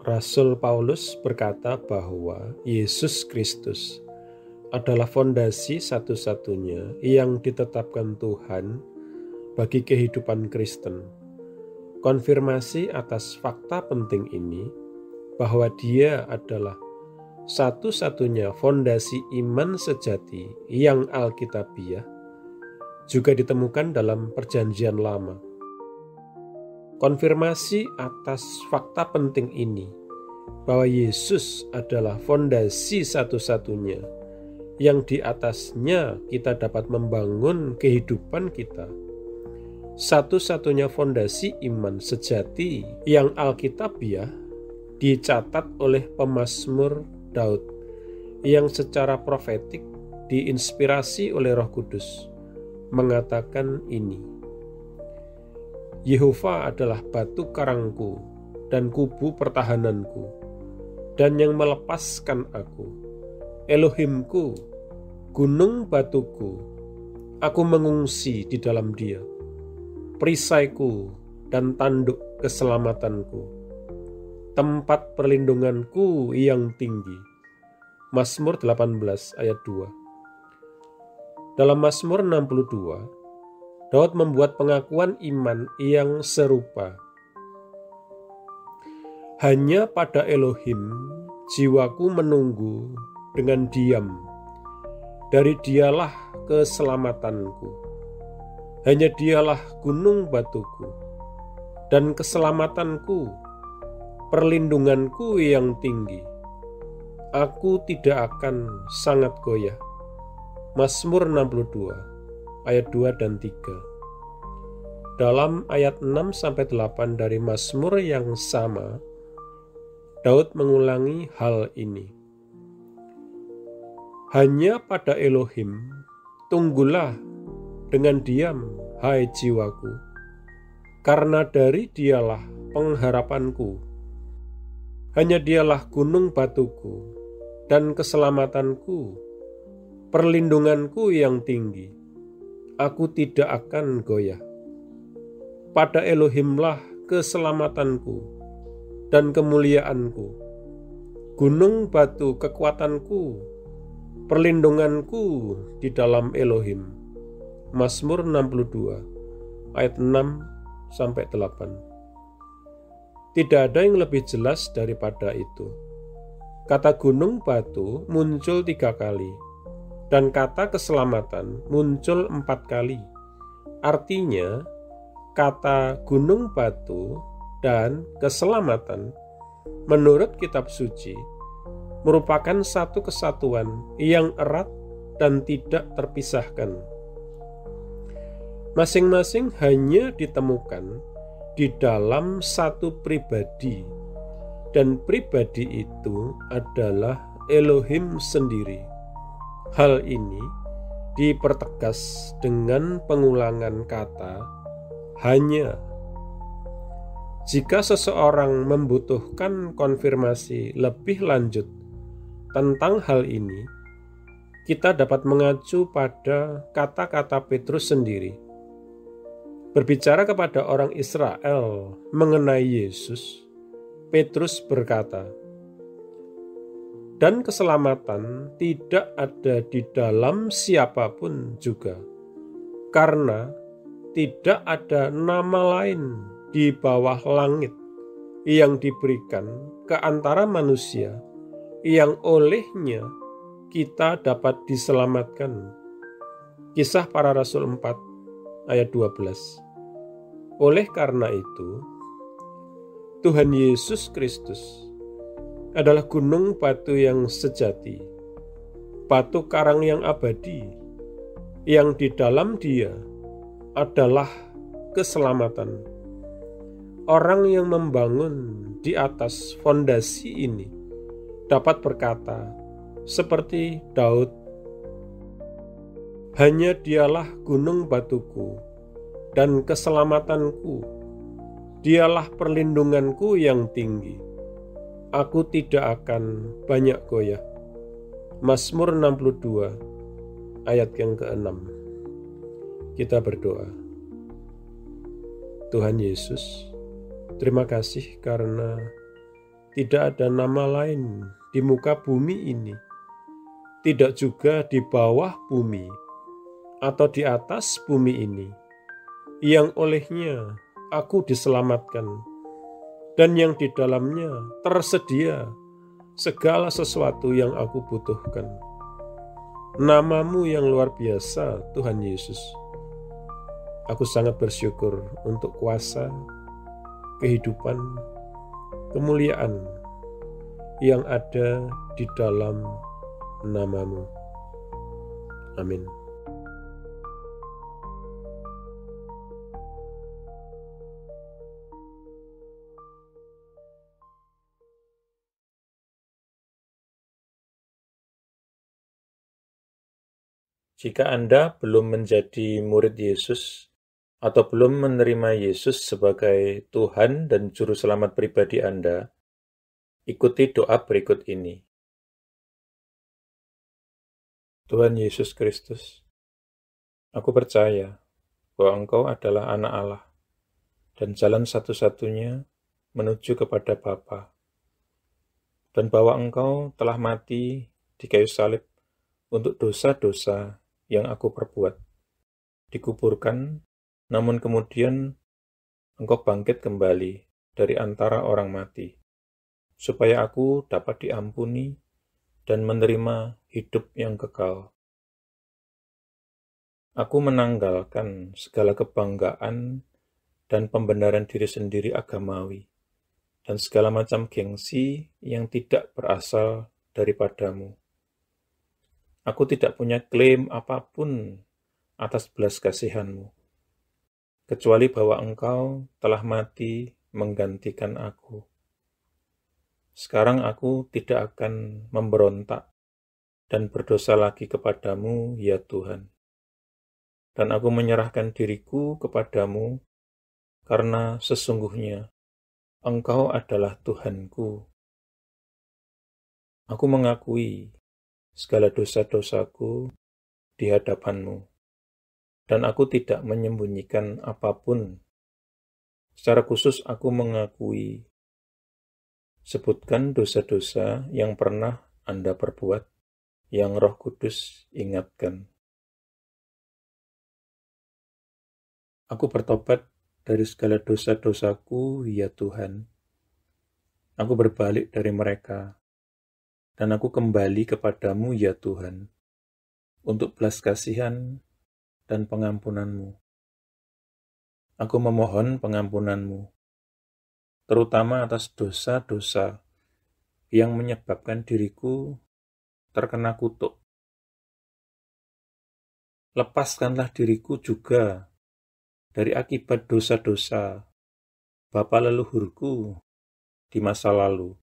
Rasul Paulus berkata bahwa Yesus Kristus adalah fondasi satu-satunya yang ditetapkan Tuhan bagi kehidupan Kristen. Konfirmasi atas fakta penting ini bahwa Dia adalah satu-satunya fondasi iman sejati yang alkitabiah juga ditemukan dalam Perjanjian Lama. Konfirmasi atas fakta penting ini bahwa Yesus adalah fondasi satu-satunya yang di atasnya kita dapat membangun kehidupan kita. Satu-satunya fondasi iman sejati yang alkitabiah dicatat oleh pemazmur Daud yang secara profetik diinspirasi oleh Roh Kudus mengatakan ini: Yehova adalah batu karangku dan kubu pertahananku, dan yang melepaskan aku. Elohimku, gunung batuku, aku mengungsi di dalam Dia. Perisaiku dan tanduk keselamatanku, tempat perlindunganku yang tinggi. Mazmur 18 ayat 2. Dalam Mazmur 62, Daud membuat pengakuan iman yang serupa. Hanya pada Elohim jiwaku menunggu dengan diam. Dari Dialah keselamatanku. Hanya Dialah gunung batuku dan keselamatanku, perlindunganku yang tinggi. Aku tidak akan sangat goyah. Mazmur 62 ayat 2 dan 3. Dalam ayat 6-8 dari Mazmur yang sama, Daud mengulangi hal ini. Hanya pada Elohim tunggulah dengan diam, hai jiwaku, karena dari Dialah pengharapanku. Hanya Dialah gunung batuku dan keselamatanku, perlindunganku yang tinggi. Aku tidak akan goyah. Pada Elohimlah keselamatanku dan kemuliaanku, gunung batu kekuatanku, perlindunganku di dalam Elohim. Mazmur 62 ayat 6-8. Tidak ada yang lebih jelas daripada itu. Kata gunung batu muncul 3 kali. Dan kata keselamatan muncul 4 kali. Artinya, kata gunung batu dan keselamatan menurut kitab suci merupakan satu kesatuan yang erat dan tidak terpisahkan. Masing-masing hanya ditemukan di dalam satu pribadi, dan pribadi itu adalah Elohim sendiri. Hal ini dipertegas dengan pengulangan kata hanya. Jika seseorang membutuhkan konfirmasi lebih lanjut tentang hal ini, kita dapat mengacu pada kata-kata Petrus sendiri. Berbicara kepada orang Israel mengenai Yesus, Petrus berkata, dan keselamatan tidak ada di dalam siapapun juga, karena tidak ada nama lain di bawah langit yang diberikan ke antara manusia yang olehnya kita dapat diselamatkan. Kisah Para Rasul 4 ayat 12. Oleh karena itu, Tuhan Yesus Kristus adalah gunung batu yang sejati, batu karang yang abadi, yang di dalam Dia adalah keselamatan. Orang yang membangun di atas fondasi ini dapat berkata seperti Daud, hanya Dialah gunung batuku dan keselamatanku, Dialah perlindunganku yang tinggi. Aku tidak akan banyak goyah. Mazmur 62 ayat yang ke-6. Kita berdoa. Tuhan Yesus, terima kasih karena tidak ada nama lain di muka bumi ini, tidak juga di bawah bumi atau di atas bumi ini, yang olehnya aku diselamatkan dan yang di dalamnya tersedia segala sesuatu yang aku butuhkan. Namamu yang luar biasa, Tuhan Yesus. Aku sangat bersyukur untuk kuasa, kehidupan, kemuliaan yang ada di dalam namamu. Amin. Jika Anda belum menjadi murid Yesus atau belum menerima Yesus sebagai Tuhan dan Juru Selamat pribadi Anda, ikuti doa berikut ini. Tuhan Yesus Kristus, aku percaya bahwa Engkau adalah Anak Allah dan jalan satu-satunya menuju kepada Bapa, dan bahwa Engkau telah mati di kayu salib untuk dosa-dosa yang aku perbuat, dikuburkan, namun kemudian Engkau bangkit kembali dari antara orang mati, supaya aku dapat diampuni dan menerima hidup yang kekal. Aku menanggalkan segala kebanggaan dan pembenaran diri sendiri agamawi, dan segala macam gengsi yang tidak berasal daripadamu. Aku tidak punya klaim apapun atas belas kasihan-Mu, kecuali bahwa Engkau telah mati menggantikan aku. Sekarang aku tidak akan memberontak dan berdosa lagi kepadamu, ya Tuhan. Dan aku menyerahkan diriku kepadamu, karena sesungguhnya Engkau adalah Tuhanku. Aku mengakui segala dosa-dosaku di hadapan-Mu, dan aku tidak menyembunyikan apapun. Secara khusus aku mengakui, sebutkan dosa-dosa yang pernah Anda perbuat, yang Roh Kudus ingatkan. Aku bertobat dari segala dosa-dosaku, ya Tuhan. Aku berbalik dari mereka, dan aku kembali kepadamu, ya Tuhan, untuk belas kasihan dan pengampunan-Mu. Aku memohon pengampunan-Mu, terutama atas dosa-dosa yang menyebabkan diriku terkena kutuk. Lepaskanlah diriku juga dari akibat dosa-dosa bapa leluhurku di masa lalu.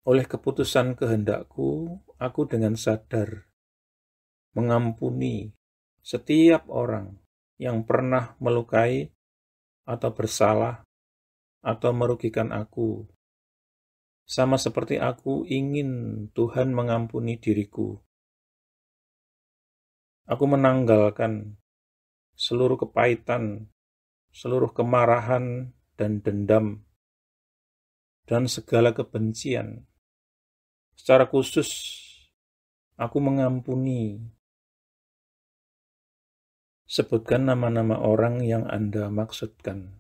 Oleh keputusan kehendakku, aku dengan sadar mengampuni setiap orang yang pernah melukai atau bersalah atau merugikan aku, sama seperti aku ingin Tuhan mengampuni diriku. Aku menanggalkan seluruh kepahitan, seluruh kemarahan dan dendam, dan segala kebencian. Secara khusus, aku mengampuni. Sebutkan nama-nama orang yang Anda maksudkan.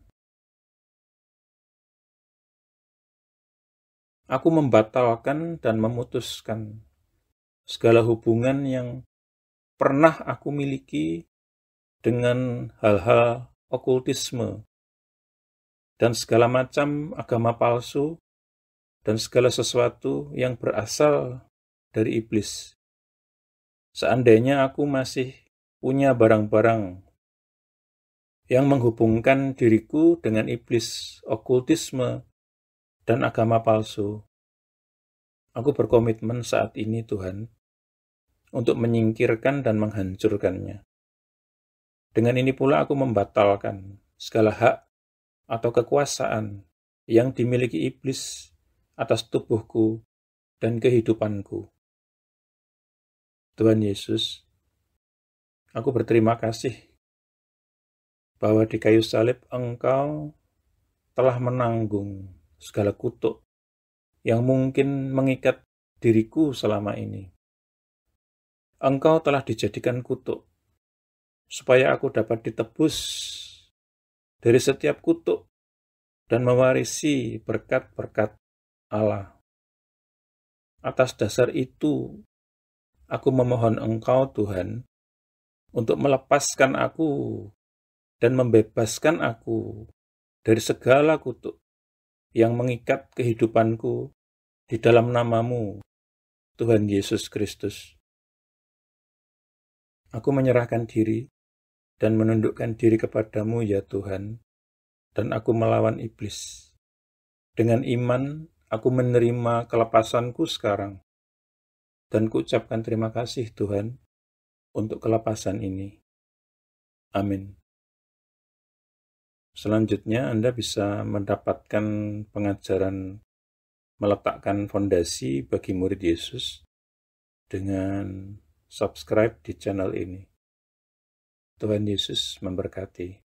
Aku membatalkan dan memutuskan segala hubungan yang pernah aku miliki dengan hal-hal okultisme dan segala macam agama palsu dan segala sesuatu yang berasal dari iblis. Seandainya aku masih punya barang-barang yang menghubungkan diriku dengan iblis, okultisme, dan agama palsu, aku berkomitmen saat ini, Tuhan, untuk menyingkirkan dan menghancurkannya. Dengan ini pula aku membatalkan segala hak atau kekuasaan yang dimiliki iblis atas tubuhku dan kehidupanku. Tuhan Yesus, aku berterima kasih bahwa di kayu salib Engkau telah menanggung segala kutuk yang mungkin mengikat diriku selama ini. Engkau telah dijadikan kutuk, supaya aku dapat ditebus dari setiap kutuk dan mewarisi berkat-berkat Allah. Atas dasar itu, aku memohon Engkau, Tuhan, untuk melepaskan aku dan membebaskan aku dari segala kutuk yang mengikat kehidupanku di dalam nama-Mu, Tuhan Yesus Kristus. Aku menyerahkan diri dan menundukkan diri kepada-Mu, ya Tuhan, dan aku melawan iblis. Dengan iman, aku menerima kelepasanku sekarang, dan kuucapkan terima kasih, Tuhan, untuk kelepasan ini. Amin. Selanjutnya, Anda bisa mendapatkan pengajaran meletakkan fondasi bagi murid Yesus dengan subscribe di channel ini. Tuhan Yesus memberkati.